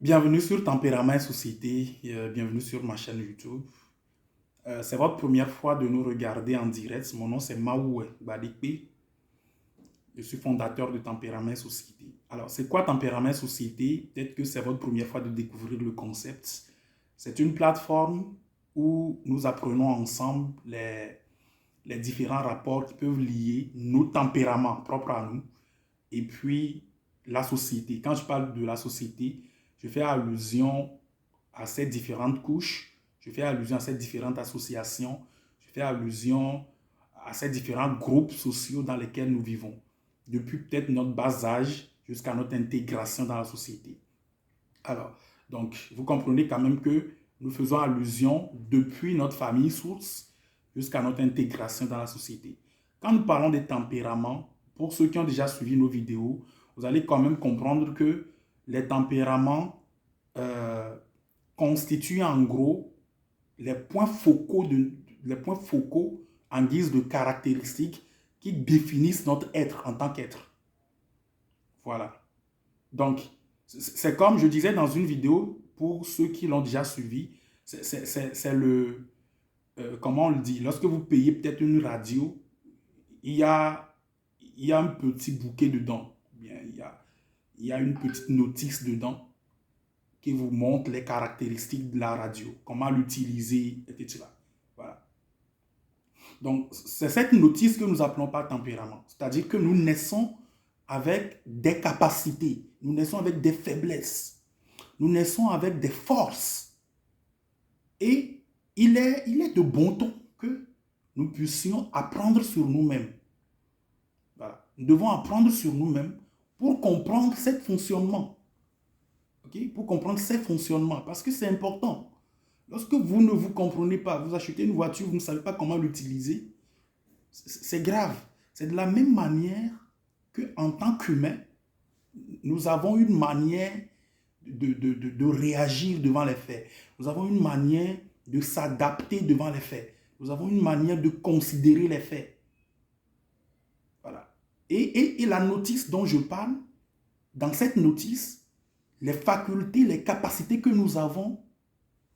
Bienvenue sur Tempérament et Société, bienvenue sur ma chaîne YouTube. C'est votre première fois de nous regarder en direct. Mon nom c'est Maoué Badikpe. Je suis fondateur de Tempérament et Société. Alors, c'est quoi Tempérament et Société? Peut-être que c'est votre première fois de découvrir le concept. C'est une plateforme où nous apprenons ensemble les différents rapports qui peuvent lier nos tempéraments propres à nous et puis la société. Quand je parle de la société, je fais allusion à ces différentes couches, je fais allusion à ces différentes associations, je fais allusion à ces différents groupes sociaux dans lesquels nous vivons, depuis peut-être notre bas âge jusqu'à notre intégration dans la société. Alors, donc, vous comprenez quand même que nous faisons allusion depuis notre famille source jusqu'à notre intégration dans la société. Quand nous parlons des tempéraments, pour ceux qui ont déjà suivi nos vidéos, vous allez quand même comprendre que les tempéraments euh, constituent en gros les points focaux en guise de caractéristiques qui définissent notre être en tant qu'être. Voilà. Donc, c'est comme je disais dans une vidéo, pour ceux qui l'ont déjà suivi, c'est comment on le dit, lorsque vous payez peut-être une radio, il y a, il y a un petit bouquet dedans. Bien, il y a une petite notice dedans qui vous montre les caractéristiques de la radio, comment l'utiliser, etc. Voilà. Donc, c'est cette notice que nous appelons pas tempérament. C'est-à-dire que nous naissons avec des capacités, nous naissons avec des faiblesses, nous naissons avec des forces. Et il est de bon ton que nous puissions apprendre sur nous-mêmes. Voilà. Nous devons apprendre sur nous-mêmes pour comprendre ce fonctionnement. Okay? Pour comprendre ces fonctionnements, parce que c'est important. Lorsque vous ne vous comprenez pas, vous achetez une voiture, vous ne savez pas comment l'utiliser, c'est grave. C'est de la même manière qu'en tant qu'humain, nous avons une manière de réagir devant les faits. Nous avons une manière de s'adapter devant les faits. Nous avons une manière de considérer les faits. Voilà. Et la notice dont je parle, dans cette notice, les facultés, les capacités que nous avons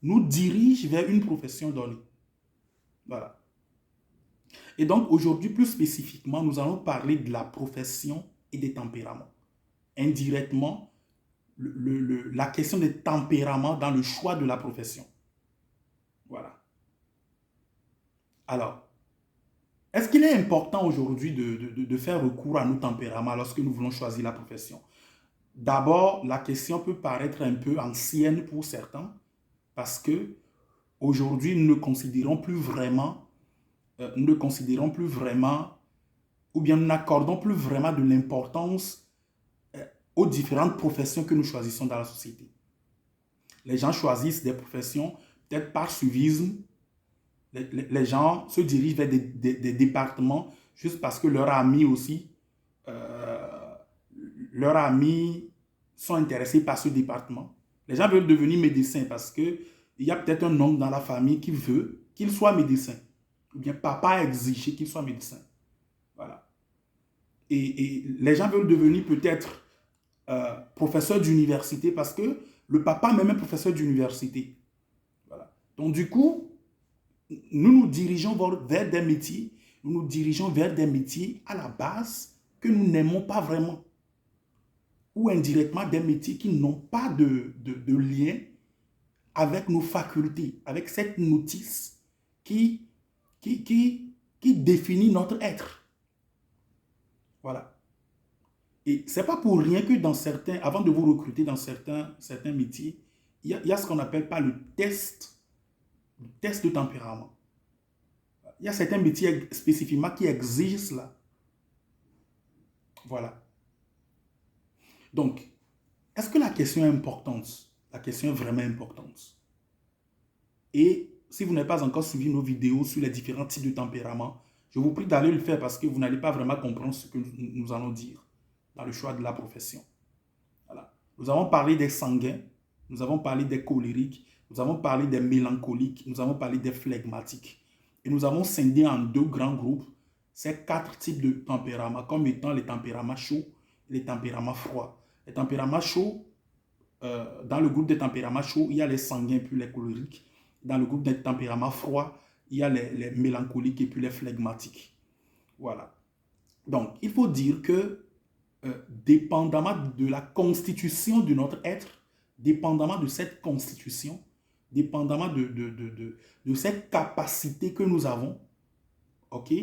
nous dirigent vers une profession donnée. Voilà. Et donc aujourd'hui, plus spécifiquement, nous allons parler de la profession et des tempéraments. Indirectement, la question des tempéraments dans le choix de la profession. Voilà. Alors, est-ce qu'il est important aujourd'hui de faire recours à nos tempéraments lorsque nous voulons choisir la profession? D'abord, la question peut paraître un peu ancienne pour certains parce que aujourd'hui, nous ne considérons plus vraiment, ou bien nous n'accordons plus vraiment de l'importance aux différentes professions que nous choisissons dans la société. Les gens choisissent des professions peut-être par suivisme. Les gens se dirigent vers des départements juste parce que leurs amis aussi, euh, leurs amis sont intéressés par ce département. Les gens veulent devenir médecins parce qu'il y a peut-être un homme dans la famille qui veut qu'il soit médecin. Ou bien papa a exigé qu'il soit médecin. Voilà. Et les gens veulent devenir peut-être professeur d'université parce que le papa même est professeur d'université. Voilà. Donc du coup, nous nous dirigeons vers des métiers, nous nous dirigeons vers des métiers à la base que nous n'aimons pas vraiment. Ou indirectement des métiers qui n'ont pas de lien avec nos facultés, avec cette notice qui, qui, qui, qui définit notre être. Voilà. Et ce n'est pas pour rien que dans certains, avant de vous recruter dans certains métiers, il y a ce qu'on appelle pas le test de tempérament. Il y a certains métiers spécifiquement qui exigent cela. Voilà. Donc, est-ce que la question est importante? La question est vraiment importante. Et si vous n'avez pas encore suivi nos vidéos sur les différents types de tempéraments, je vous prie d'aller le faire parce que vous n'allez pas vraiment comprendre ce que nous allons dire dans le choix de la profession. Voilà. Nous avons parlé des sanguins, nous avons parlé des colériques, nous avons parlé des mélancoliques, nous avons parlé des flegmatiques. Et nous avons scindé en deux grands groupes ces quatre types de tempéraments comme étant les tempéraments chauds et les tempéraments froids. Les tempéraments chauds dans le groupe des tempéraments chauds, il y a les sanguins puis les colériques. Dans le groupe des tempéraments froids, il y a les mélancoliques et puis les flegmatiques. Voilà. Donc, il faut dire que, dépendamment de la constitution de notre être, dépendamment de cette constitution, dépendamment de cette capacité que nous avons, ok,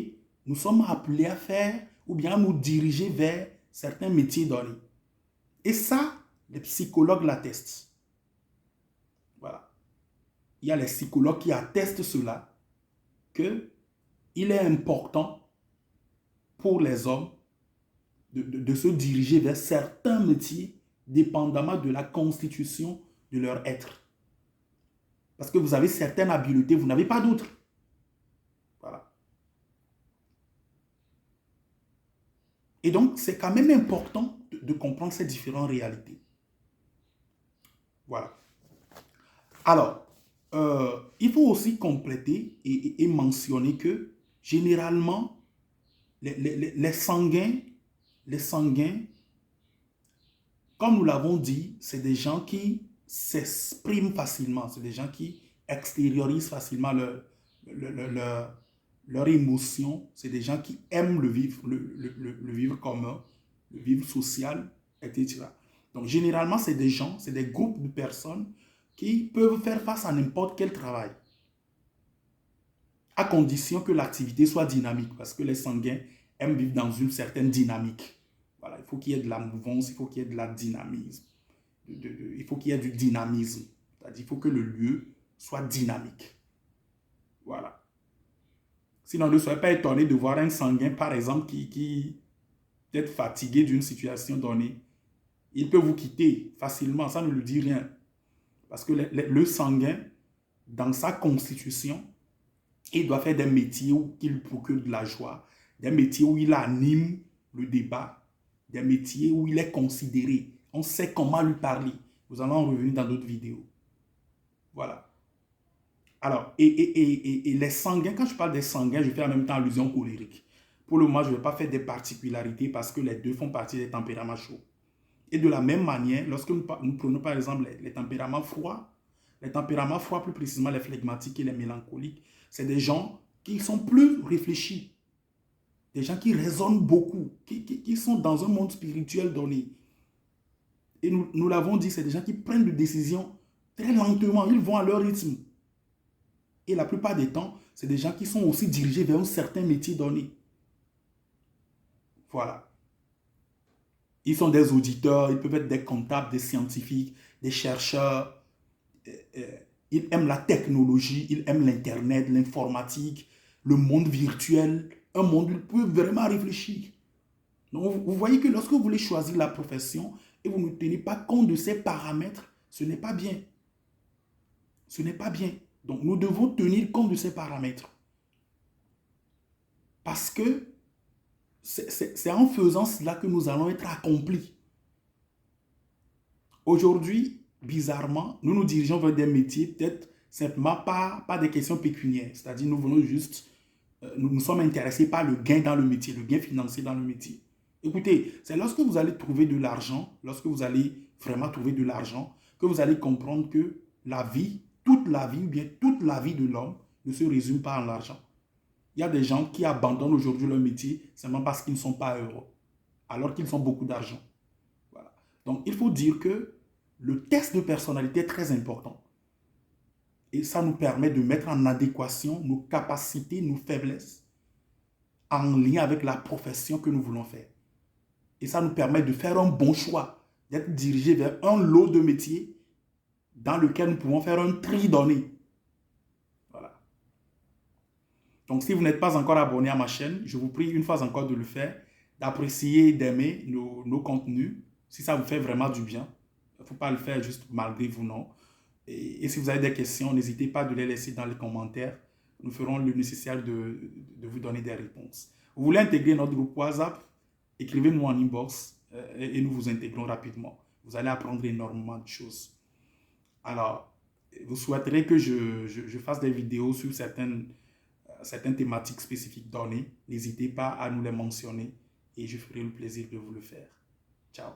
nous sommes appelés à faire ou bien à nous diriger vers certains métiers donnés. Et ça, les psychologues l'attestent. Voilà. Il y a les psychologues qui attestent cela, qu'il est important pour les hommes de se diriger vers certains métiers dépendamment de la constitution de leur être. Parce que vous avez certaines habiletés, vous n'avez pas d'autres. Voilà. Et donc, c'est quand même important de comprendre ces différentes réalités. Voilà. Alors, il faut aussi compléter et mentionner que, généralement, les sanguins, comme nous l'avons dit, c'est des gens qui s'expriment facilement, c'est des gens qui extériorisent facilement leur émotion, c'est des gens qui aiment le vivre commun, le vivre social, etc. Donc, généralement, c'est des gens, c'est des groupes de personnes qui peuvent faire face à n'importe quel travail, à condition que l'activité soit dynamique, parce que les sanguins aiment vivre dans une certaine dynamique. Voilà, il faut qu'il y ait de la mouvance, il faut qu'il y ait de la dynamisme, il faut qu'il y ait du dynamisme, c'est-à-dire il faut que le lieu soit dynamique. Voilà. Sinon, ne soyez pas étonné de voir un sanguin, par exemple, qui est fatigué d'une situation donnée. Il peut vous quitter facilement, ça ne lui dit rien. Parce que le sanguin, dans sa constitution, il doit faire des métiers où il procure de la joie, des métiers où il anime le débat, des métiers où il est considéré. On sait comment lui parler. Nous allons en revenir dans d'autres vidéos. Voilà. Alors, et les sanguins, quand je parle des sanguins, je fais en même temps allusion aux colériques. Pour le moment, je ne vais pas faire des particularités parce que les deux font partie des tempéraments chauds. Et de la même manière, lorsque nous prenons par exemple les tempéraments froids, plus précisément les flegmatiques et les mélancoliques, c'est des gens qui sont plus réfléchis, des gens qui raisonnent beaucoup, qui sont dans un monde spirituel donné. Et nous l'avons dit, c'est des gens qui prennent des décisions très lentement, ils vont à leur rythme. Et la plupart des temps, c'est des gens qui sont aussi dirigés vers un certain métier donné. Voilà. Ils sont des auditeurs, ils peuvent être des comptables, des scientifiques, des chercheurs. Ils aiment la technologie, ils aiment l'Internet, l'informatique, le monde virtuel, un monde où ils peuvent vraiment réfléchir. Donc, vous voyez que lorsque vous voulez choisir la profession et vous ne tenez pas compte de ces paramètres, ce n'est pas bien. Ce n'est pas bien. Donc, nous devons tenir compte de ces paramètres. Parce que c'est en faisant cela que nous allons être accomplis. Aujourd'hui, bizarrement, nous nous dirigeons vers des métiers peut-être simplement pas des questions pécuniaires. C'est-à-dire, nous venons juste, nous sommes intéressés par le gain dans le métier, le gain financier dans le métier. Écoutez, c'est lorsque vous allez trouver de l'argent, lorsque vous allez vraiment trouver de l'argent, que vous allez comprendre que la vie, toute la vie, ou bien toute la vie de l'homme ne se résume pas en l'argent. Il y a des gens qui abandonnent aujourd'hui leur métier simplement parce qu'ils ne sont pas heureux, alors qu'ils ont beaucoup d'argent. Voilà. Donc, il faut dire que le test de personnalité est très important. Et ça nous permet de mettre en adéquation nos capacités, nos faiblesses, en lien avec la profession que nous voulons faire. Et ça nous permet de faire un bon choix, d'être dirigé vers un lot de métiers dans lequel nous pouvons faire un tri donné. Voilà. Donc, si vous n'êtes pas encore abonné à ma chaîne, je vous prie une fois encore de le faire, d'apprécier, d'aimer nos contenus, si ça vous fait vraiment du bien. Il ne faut pas le faire juste malgré vous, non. Et si vous avez des questions, n'hésitez pas de les laisser dans les commentaires. Nous ferons le nécessaire de vous donner des réponses. Vous voulez intégrer notre groupe WhatsApp? Écrivez-nous en inbox et nous vous intégrons rapidement. Vous allez apprendre énormément de choses. Alors, vous souhaiterez que je fasse des vidéos sur certaines thématiques spécifiques données. N'hésitez pas à nous les mentionner et je ferai le plaisir de vous le faire. Ciao.